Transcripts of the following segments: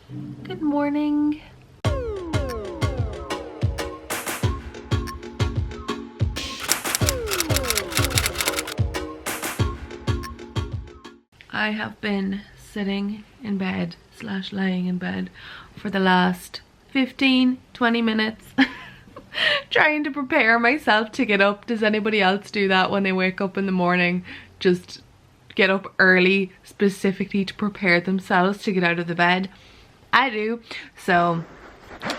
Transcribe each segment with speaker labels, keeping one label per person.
Speaker 1: Good morning. I have been sitting in bed / lying in bed for the last 15-20 minutes trying to prepare myself to get up. Does anybody else do that when they wake up in the morning? Just get up early specifically to prepare themselves to get out of the bed? I do. So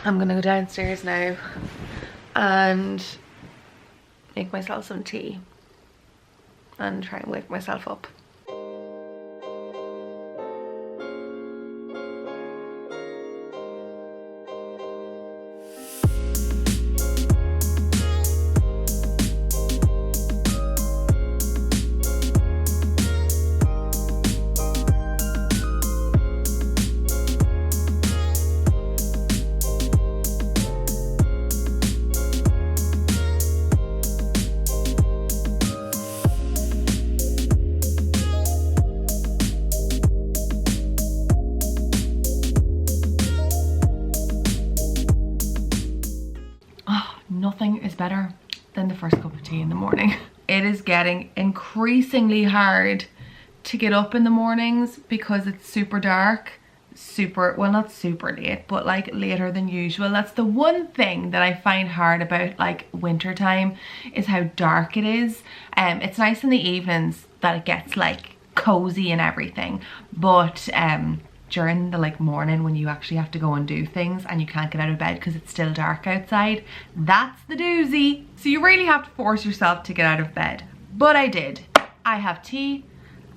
Speaker 1: I'm gonna go downstairs now and make myself some tea and try and wake myself up. Nothing is better than the first cup of tea in the morning. It is getting increasingly hard to get up in the mornings because it's super dark, well, not super late, but like later than usual. That's the one thing that I find hard about like winter time, is how dark it is. It's nice in the evenings that it gets like cozy and everything, but during the like morning when you actually have to go and do things and you can't get out of bed because it's still dark outside, that's the doozy. So you really have to force yourself to get out of bed. But I did. I have tea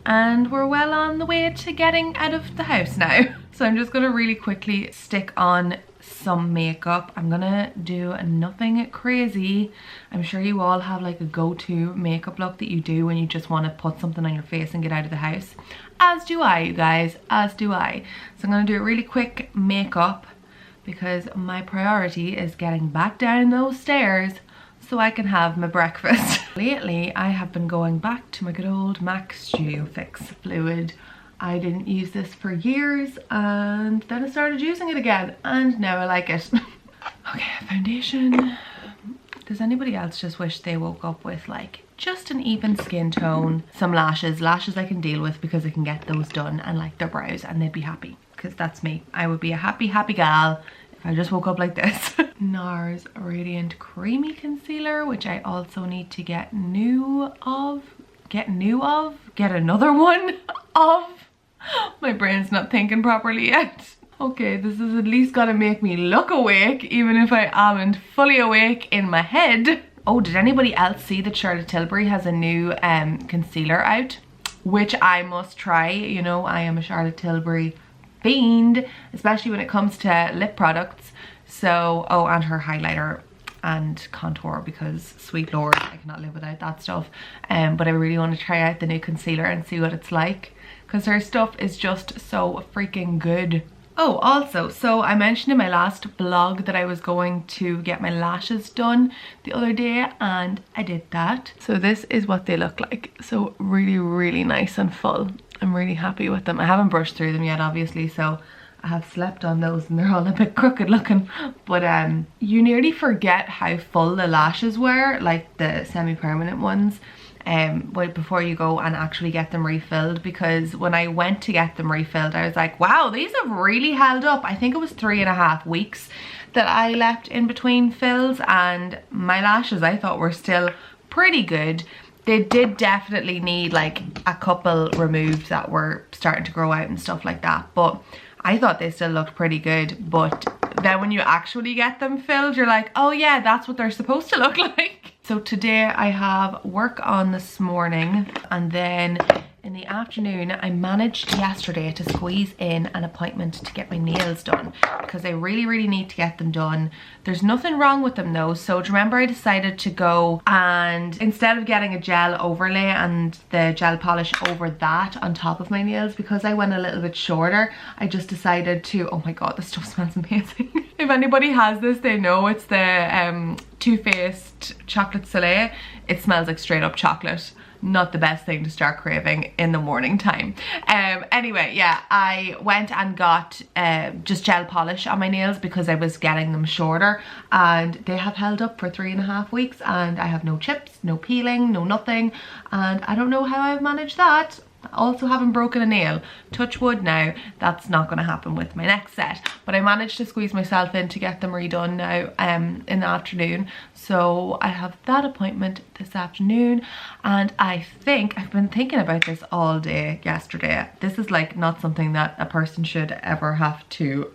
Speaker 1: and we're well on the way to getting out of the house now. So I'm just gonna really quickly stick on some makeup. I'm gonna do nothing crazy. I'm sure you all have like a go-to makeup look that you do when you just want to put something on your face and get out of the house. As do I, you guys, as do I. So I'm gonna do a really quick makeup because my priority is getting back down those stairs so I can have my breakfast. Lately, I have been going back to my good old MAC Studio Fix fluid. I didn't use this for years and then I started using it again and now I like it. Okay, foundation. Does anybody else just wish they woke up with like just an even skin tone? Some lashes I can deal with because I can get those done, and like their brows, and they'd be happy because that's me. I would be a happy gal if I just woke up like this. NARS Radiant Creamy Concealer, which I also need to get another one of. My brain's not thinking properly yet. Okay, this is at least gonna make me look awake, even if I aren't fully awake in my head. Oh, did anybody else see that Charlotte Tilbury has a new concealer out? Which I must try. You know, I am a Charlotte Tilbury fiend, especially when it comes to lip products. So, oh, and her highlighter and contour, because sweet lord, I cannot live without that stuff. But I really want to try out the new concealer and see what it's like, because her stuff is just so freaking good. Oh, also, so I mentioned in my last vlog that I was going to get my lashes done the other day, and I did that. So this is what they look like. So really nice and full. I'm really happy with them. I haven't brushed through them yet, obviously, so I have slept on those and they're all a bit crooked looking. But you nearly forget how full the lashes were, like the semi-permanent ones, before you go and actually get them refilled, because when I went to get them refilled I was like, wow, these have really held up. I think it was 3.5 weeks that I left in between fills, and my lashes I thought were still pretty good. They did definitely need like a couple removed that were starting to grow out and stuff like that, but I thought they still looked pretty good. But then when you actually get them filled, you're like, oh yeah, that's what they're supposed to look like. So today I have work on this morning, and then in the afternoon I managed yesterday to squeeze in an appointment to get my nails done, because I really need to get them done. There's nothing wrong with them though. So do you remember I decided to go, and instead of getting a gel overlay and the gel polish over that on top of my nails, because I went a little bit shorter, I just decided to, oh my god, this stuff smells amazing. If anybody has this, they know it's the Too Faced Chocolate Soleil. It smells like straight up chocolate. not the best thing to start craving in the morning time. Anyway, yeah, I went and got just gel polish on my nails because I was getting them shorter, and they have held up for 3.5 weeks, and I have no chips, no peeling, no nothing, and I don't know how I've managed that. I also haven't broken a nail. Touch wood now, that's not going to happen with my next set. But I managed to squeeze myself in to get them redone now in the afternoon. So I have that appointment this afternoon, and I think I've been thinking about this all day yesterday. This is like not something that a person should ever have to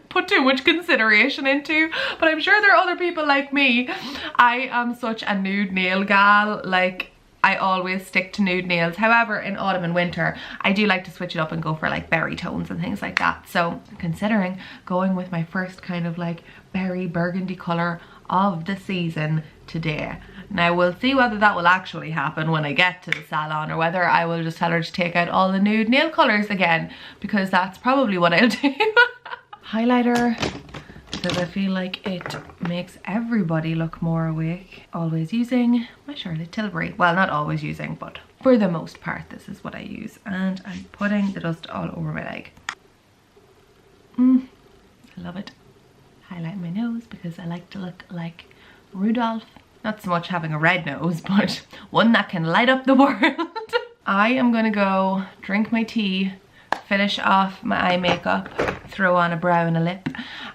Speaker 1: put too much consideration into, but I'm sure there are other people like me. I am such a nude nail gal. Like, I always stick to nude nails. However, in autumn and winter, I do like to switch it up and go for like berry tones and things like that. So considering going with my first kind of like berry burgundy color of the season today. Now we'll see whether that will actually happen when I get to the salon, or whether I will just tell her to take out all the nude nail colors again, because that's probably what I'll do. Highlighter, because I feel like it makes everybody look more awake. Always using my Charlotte Tilbury. Well, not always using, but for the most part, this is what I use. And I'm putting the dust all over my leg. I love it. Highlight my nose because I like to look like Rudolph. Not so much having a red nose, but one that can light up the world. I am gonna go drink my tea, finish off my eye makeup, throw on a brow and a lip,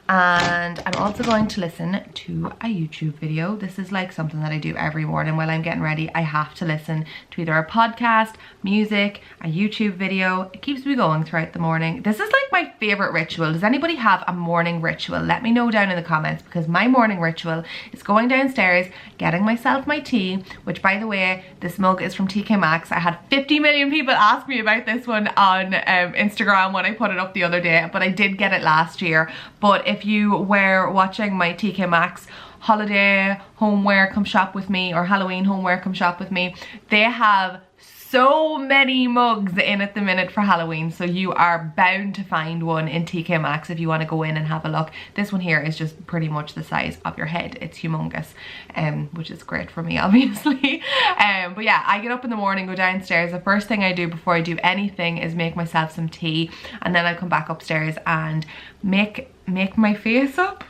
Speaker 1: and I'm also going to listen to a YouTube video. This is like something that I do every morning while I'm getting ready. I have to listen to either a podcast, music, a YouTube video. It keeps me going throughout the morning. This is like my favorite ritual. Does anybody have a morning ritual? Let me know down in the comments, because my morning ritual is going downstairs, getting myself my tea, which by the way, this mug is from TK Maxx. I had 50 million people ask me about this one on Instagram when I put it up the other day, but I did get it last year. But if you were watching my TK Maxx holiday homeware come shop with me, or Halloween homeware come shop with me, they have so many mugs in at the minute for Halloween, so you are bound to find one in TK Maxx if you want to go in and have a look. This one here is just pretty much the size of your head. It's humongous, which is great for me, obviously. But yeah, I get up in the morning, go downstairs. The first thing I do before I do anything is make myself some tea, and then I come back upstairs and make my face up,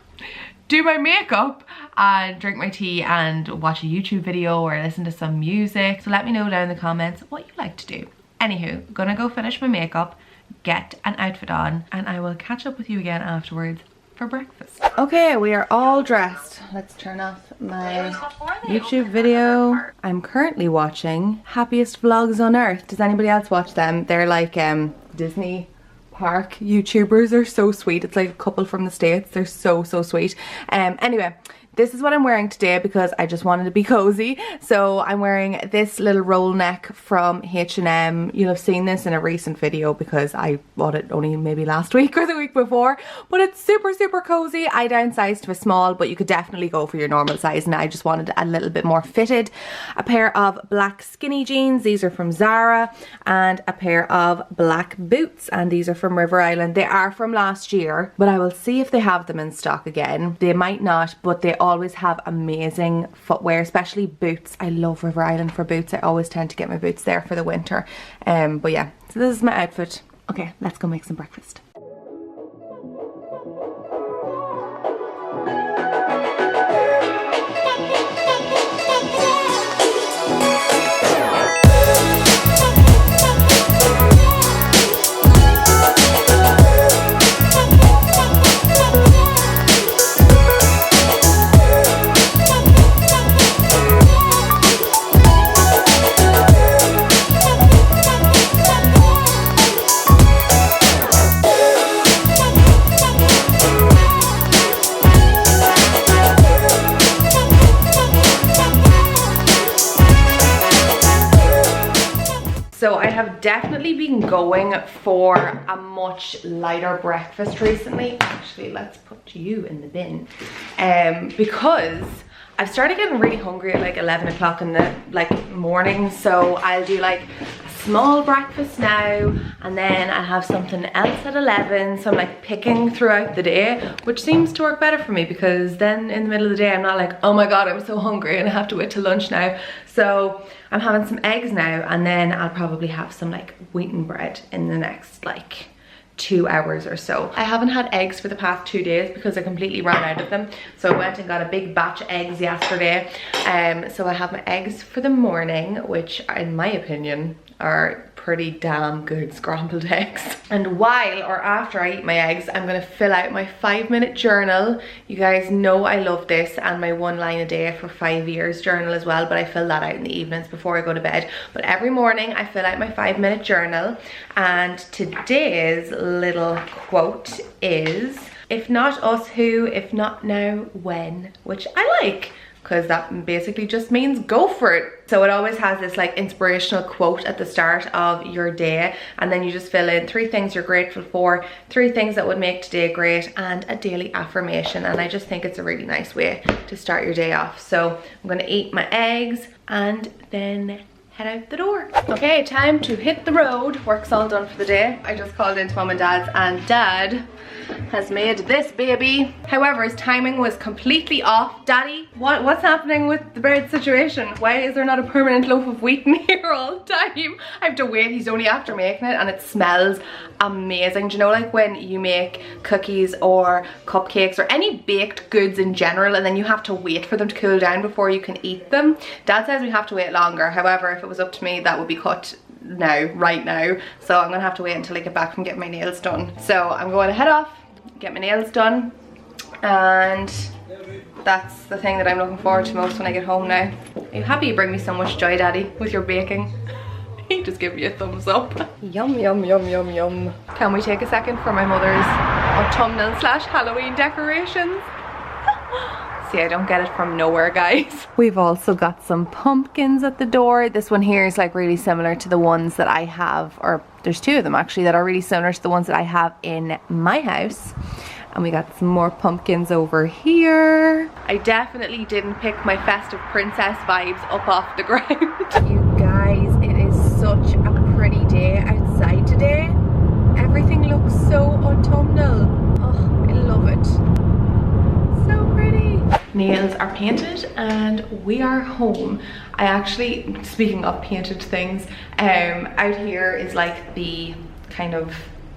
Speaker 1: do my makeup, and drink my tea and watch a YouTube video or listen to some music. So let me know down in the comments what you like to do. Anywho, gonna go finish my makeup, get an outfit on, and I will catch up with you again afterwards for breakfast. Okay, we are all dressed. Let's turn off my YouTube video. I'm currently watching Happiest Vlogs on Earth. Does anybody else watch them? They're like Disney park YouTubers. Are so sweet. It's like a couple from the States. They're so sweet. Anyway, this is what I'm wearing today because I just wanted to be cozy. So I'm wearing this little roll neck from H&M. You'll have seen this in a recent video because I bought it only maybe last week or the week before. But it's super cozy. I downsized to a small, but you could definitely go for your normal size, and I just wanted a little bit more fitted. A pair of black skinny jeans. These are from Zara. And a pair of black boots. And these are from River Island. They are from last year, but I will see if they have them in stock again. They might not, but they always have amazing footwear, especially boots. I love River Island for boots. I always tend to get my boots there for the winter. But yeah, so this is my outfit. Okay, let's go make some breakfast. So I have definitely been going for a much lighter breakfast recently. Actually, let's put you in the bin. Because I've started getting really hungry at like 11 o'clock in the morning. So I'll do like a small breakfast now, and then I have something else at 11, so I'm like picking throughout the day, which seems to work better for me because then in the middle of the day I'm not like, oh my god, I'm so hungry and I have to wait till lunch now. So I'm having some eggs now, and then I'll probably have some like wheaten bread in the next like 2 hours or so. I haven't had eggs for the past 2 days because I completely ran out of them, so I went and got a big batch of eggs yesterday. So I have my eggs for the morning, which in my opinion are pretty damn good scrambled eggs. And while or after I eat my eggs, I'm gonna fill out my 5-minute journal. You guys know I love this, and my 1 line a day for 5 years journal as well, but I fill that out in the evenings before I go to bed. But every morning I fill out my 5-minute journal, and today's little quote is, if not us, who? If not now, when? Which I like, because that basically just means go for it. So it always has this like inspirational quote at the start of your day, and then you just fill in 3 things you're grateful for, 3 things that would make today great, and a daily affirmation. And I just think it's a really nice way to start your day off. So I'm gonna eat my eggs and then head out the door. Okay, time to hit the road. Work's all done for the day. I just called into mom and dad's, and dad has made this baby. However, his timing was completely off. Daddy, what's happening with the bread situation? Why is there not a permanent loaf of wheat in here all the time? I have to wait. He's only after making it, and it smells amazing. Do you know, like when you make cookies or cupcakes or any baked goods in general, and then you have to wait for them to cool down before you can eat them? Dad says we have to wait longer. However, if it was up to me, that would be cut now, right now. So I'm gonna have to wait until I get back from getting my nails done. So I'm going to head off, get my nails done, and that's the thing that I'm looking forward to most when I get home now. Are you happy you bring me so much joy, Daddy, with your baking? He just gave me a thumbs up. Yum, yum, yum, yum, yum. Can we take a second for my mother's autumnal / Halloween decorations? See, I don't get it from nowhere, guys. We've also got some pumpkins at the door. This one here is like really similar to the ones that I have, or there's 2 of them actually that are really similar to the ones that I have in my house. And we got some more pumpkins over here. I definitely didn't pick my festive princess vibes up off the ground. You guys, it is such a pretty day outside today. Everything looks so autumnal. Oh, I love it. So pretty. Nails are painted and we are home. I actually, speaking of painted things, out here is like the kind of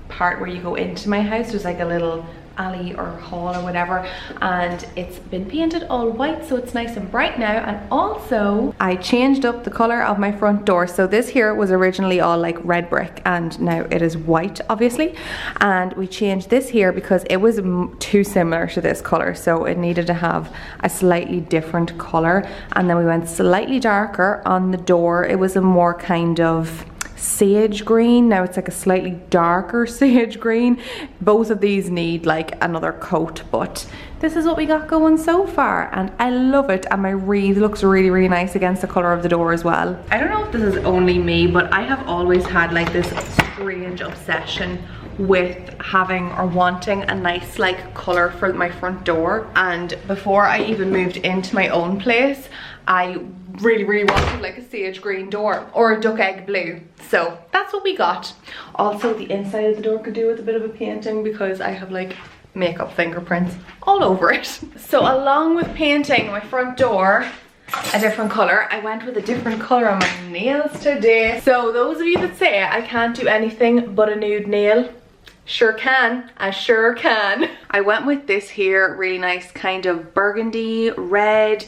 Speaker 1: part where you go into my house. There's like a little alley or hall or whatever, and it's been painted all white, so it's nice and bright now. And also I changed up the color of my front door. So this here was originally all like red brick, and now it is white, obviously. And we changed this here because it was too similar to this color, so it needed to have a slightly different color. And then we went slightly darker on the door. It was a more kind of sage green. Now it's like a slightly darker sage green. Both of these need like another coat, but this is what we got going so far, and I love it. And my wreath looks really, really nice against the color of the door as well. I don't know if this is only me, but I have always had like this strange obsession with having or wanting a nice like color for my front door. And before I even moved into my own place, I really wanted like a sage green door or a duck egg blue. So that's what we got. Also, the inside of the door could do with a bit of a painting because I have like makeup fingerprints all over it. So along with painting my front door a different color, I went with a different color on my nails today. So those of you that say I can't do anything but a nude nail, sure can. I sure can. I went with this here really nice kind of burgundy red.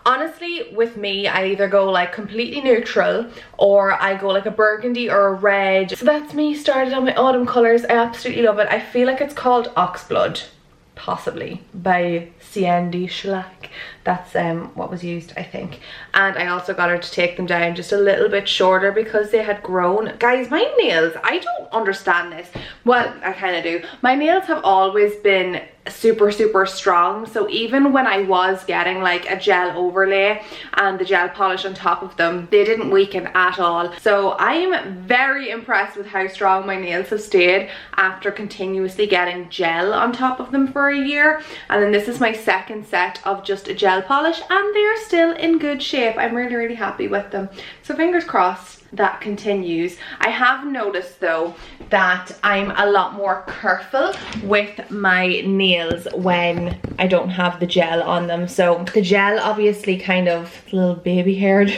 Speaker 1: Honestly, with me, I either go like completely neutral or I go like a burgundy or a red. So that's me started on my autumn colours. I absolutely love it. I feel like it's called Oxblood, possibly, by Ciendy Shellac. That's what was used, I think. And I also got her to take them down just a little bit shorter because they had grown. Guys, my nails, I don't understand this. Well, I kind of do. My nails have always been super strong, so even when I was getting like a gel overlay and the gel polish on top of them, they didn't weaken at all. So I am very impressed with how strong my nails have stayed after continuously getting gel on top of them for a year. And then this is my second set of just a gel polish, and they're still in good shape. I'm really happy with them. So fingers crossed that continues. I have noticed though that I'm a lot more careful with my nails when I don't have the gel on them. So the gel obviously kind of little baby haired.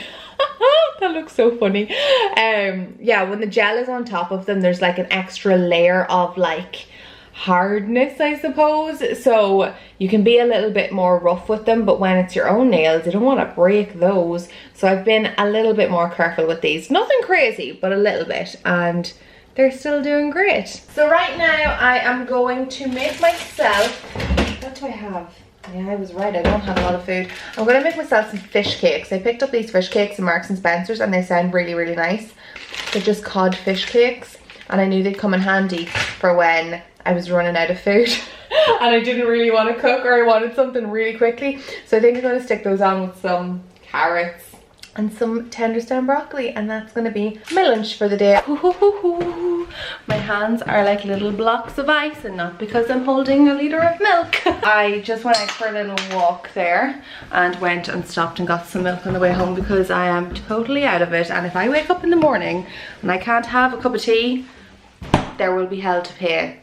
Speaker 1: That looks so funny. Yeah, when the gel is on top of them, there's like an extra layer of like hardness, I suppose, so you can be a little bit more rough with them, but when it's your own nails, you don't want to break those. So I've been a little bit more careful with these. Nothing crazy, but a little bit, and they're still doing great. So right now I am going to make myself, what do I have? Yeah, I was right, I don't have a lot of food. I'm gonna make myself some fish cakes. I picked up these fish cakes in Marks and Spencer's and they sound really, really nice. They're just cod fish cakes, and I knew they'd come in handy for when I was running out of food and I didn't really want to cook, or I wanted something really quickly. So I think I'm gonna stick those on with some carrots and some tender stem broccoli, and that's gonna be my lunch for the day. My hands are like little blocks of ice, and not because I'm holding a liter of milk. I just went out for a little walk there and went and stopped and got some milk on the way home because I am totally out of it, and if I wake up in the morning and I can't have a cup of tea, there will be hell to pay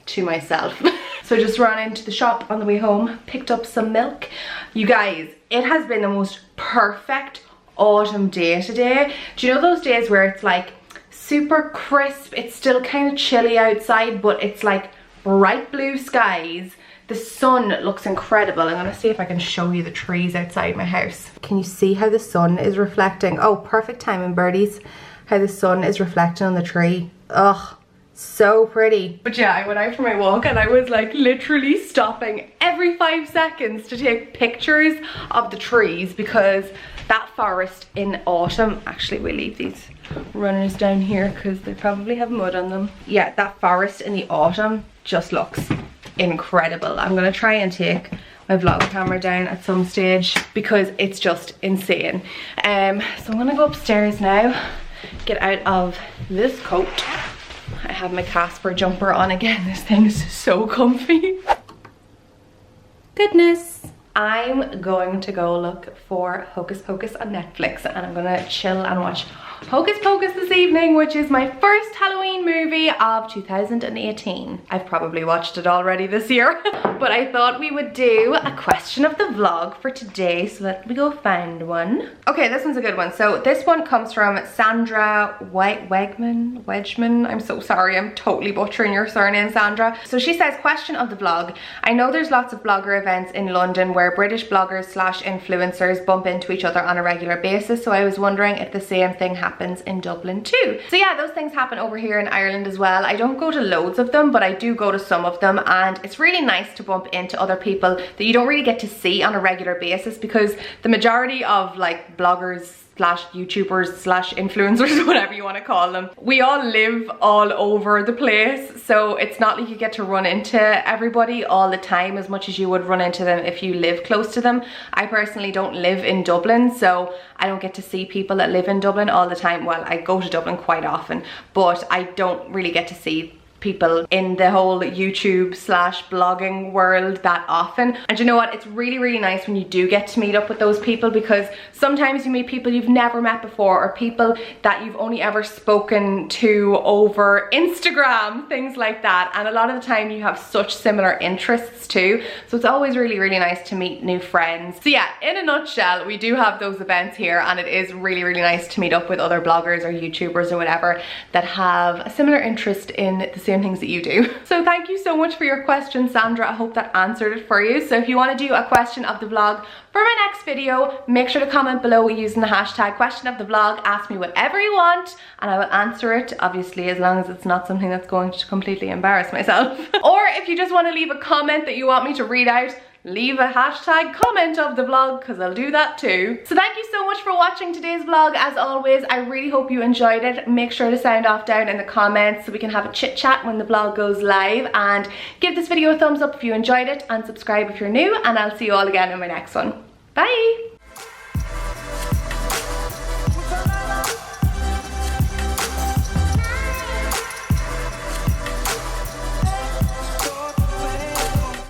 Speaker 1: to myself. So I just ran into the shop on the way home, picked up some milk. You guys, it has been the most perfect autumn day today. Do you know those days where it's like super crisp, it's still kind of chilly outside, but it's like bright blue skies, the sun looks incredible. I'm gonna see if I can show you the trees outside my house. Can you see how the sun is reflecting? Oh, perfect timing, birdies. How the sun is reflecting on the tree. Ugh, so pretty. But yeah, I went out for my walk and I was like literally stopping every 5 seconds to take pictures of the trees, because that forest in autumn, actually we'll leave these runners down here because they probably have mud on them. Yeah, that forest in the autumn just looks incredible. I'm gonna try and take my vlog camera down at some stage because it's just insane. So I'm gonna go upstairs now, get out of this coat. I have my Casper jumper on again. This thing is so comfy. Goodness. I'm going to go look for Hocus Pocus on Netflix, and I'm gonna chill and watch Hocus Pocus this evening, which is my first Halloween movie of 2018. I've probably watched it already this year, but I thought we would do a question of the vlog for today, so let me go find one. Okay, this one's a good one. So this one comes from Sandra Wedgman. I'm so sorry, I'm totally butchering your surname, Sandra. So she says, question of the vlog. I know there's lots of blogger events in London where British bloggers / influencers bump into each other on a regular basis, so I was wondering if the same thing happens in Dublin too. So yeah, those things happen over here in Ireland as well. I don't go to loads of them, but I do go to some of them, and it's really nice to bump into other people that you don't really get to see on a regular basis, because the majority of like bloggers / YouTubers / influencers, whatever you want to call them, we all live all over the place, so it's not like you get to run into everybody all the time as much as you would run into them if you live close to them. I personally don't live in Dublin, so I don't get to see people that live in Dublin all the time. Well, I go to Dublin quite often, but I don't really get to see people in the whole YouTube / blogging world that often. And you know what, it's really, really nice when you do get to meet up with those people, because sometimes you meet people you've never met before, or people that you've only ever spoken to over Instagram, things like that, and a lot of the time you have such similar interests too, so it's always really, really nice to meet new friends. So yeah, in a nutshell, we do have those events here, and it is really, really nice to meet up with other bloggers or YouTubers or whatever that have a similar interest in the same things that you do. So thank you so much for your question, Sandra. I hope that answered it for you. So if you want to do a question of the vlog for my next video, make sure to comment below using the hashtag question of the vlog. Ask me whatever you want and I will answer it, obviously as long as it's not something that's going to completely embarrass myself. Or if you just want to leave a comment that you want me to read out, leave a hashtag comment of the vlog, because I'll do that too. So thank you so much for watching today's vlog. As always, I really hope you enjoyed it. Make sure to sound off down in the comments so we can have a chit chat when the vlog goes live, and give this video a thumbs up if you enjoyed it, and subscribe if you're new, and I'll see you all again in my next one. Bye!